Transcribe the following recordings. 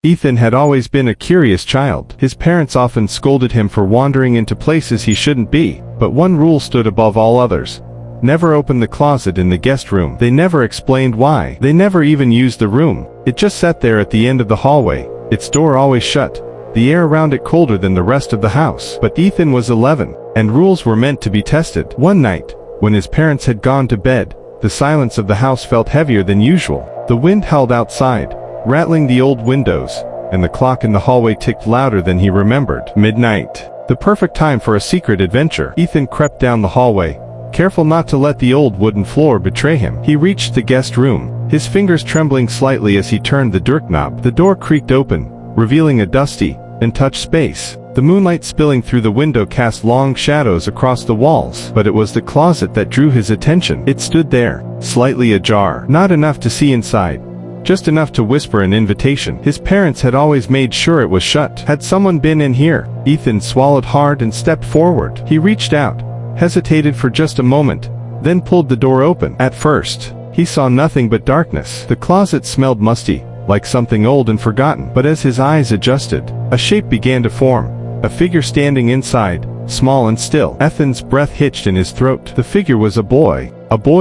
Ethan had always been a curious child. His parents often scolded him for wandering into places he shouldn't be, but one rule stood above all others. Never open the closet in the guest room. They never explained why. They never even used the room. It just sat there at the end of the hallway, its door always shut, the air around it colder than the rest of the house. But Ethan was 11, and rules were meant to be tested. One night, when his parents had gone to bed, the silence of the house felt heavier than usual. The wind howled outside, rattling the old windows, and the clock in the hallway ticked louder than he remembered. Midnight. The perfect time for a secret adventure. Ethan crept down the hallway, careful not to let the old wooden floor betray him. He reached the guest room, his fingers trembling slightly as he turned the doorknob. The door creaked open, revealing a dusty, untouched space. The moonlight spilling through the window cast long shadows across the walls, but it was the closet that drew his attention. It stood there, slightly ajar. Not enough to see inside, just enough to whisper an invitation. His parents had always made sure it was shut. Had someone been in here? Ethan swallowed hard and stepped forward. He reached out, hesitated for just a moment, then pulled the door open. At first, he saw nothing but darkness. The closet smelled musty, like something old and forgotten. But as his eyes adjusted, a shape began to form, a figure standing inside, small and still. Ethan's breath hitched in his throat. The figure was a boy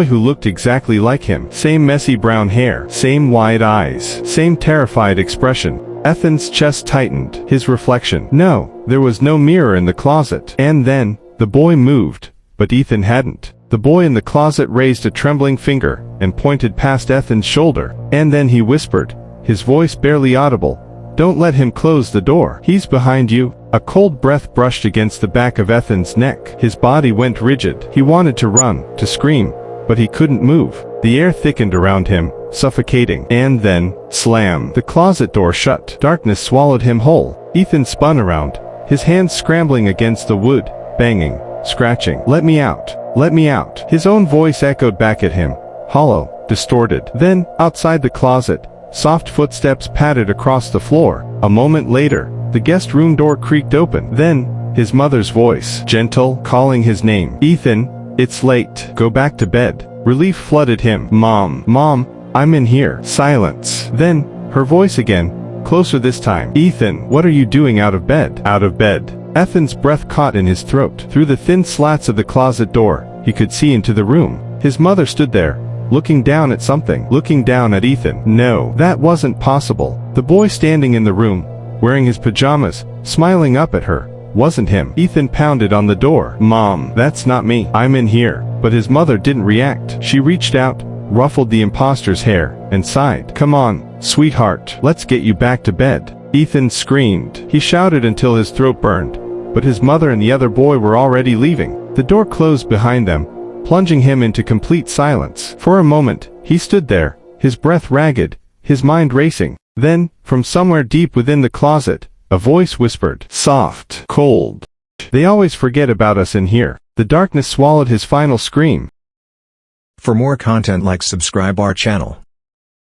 who looked exactly like him. Same messy brown hair, same wide eyes, same terrified expression. Ethan's chest tightened. His reflection. No, there was no mirror in the closet. And then, the boy moved, but Ethan hadn't. The boy in the closet raised a trembling finger and pointed past Ethan's shoulder. And then he whispered, his voice barely audible, "Don't let him close the door. He's behind you." A cold breath brushed against the back of Ethan's neck. His body went rigid. He wanted to run, to scream, but he couldn't move. The air thickened around him, suffocating. And then, slam! The closet door shut. Darkness swallowed him whole. Ethan spun around, his hands scrambling against the wood, banging, scratching. "Let me out! Let me out!" His own voice echoed back at him, hollow, distorted. Then, outside the closet, soft footsteps padded across the floor. A moment later, the guest room door creaked open. Then, his mother's voice, gentle, calling his name. "Ethan, it's late. Go back to bed." Relief flooded him. Mom, I'm in here." Silence. Then, her voice again, closer this time. "Ethan, what are you doing out of bed?" Out of bed. Ethan's breath caught in his throat. Through the thin slats of the closet door, he could see into the room. His mother stood there, looking down at something. Looking down at Ethan. No, that wasn't possible. The boy standing in the room, wearing his pajamas, smiling up at her, wasn't him. Ethan pounded on the door. "Mom, that's not me. I'm in here." But his mother didn't react. She reached out, ruffled the imposter's hair, and sighed. "Come on, sweetheart. Let's get you back to bed." Ethan screamed. He shouted until his throat burned, but his mother and the other boy were already leaving. The door closed behind them, plunging him into complete silence. For a moment, he stood there, his breath ragged, his mind racing. Then, from somewhere deep within the closet, a voice whispered, soft, cold. "They always forget about us in here." The darkness swallowed his final scream. For more content, like, subscribe our channel.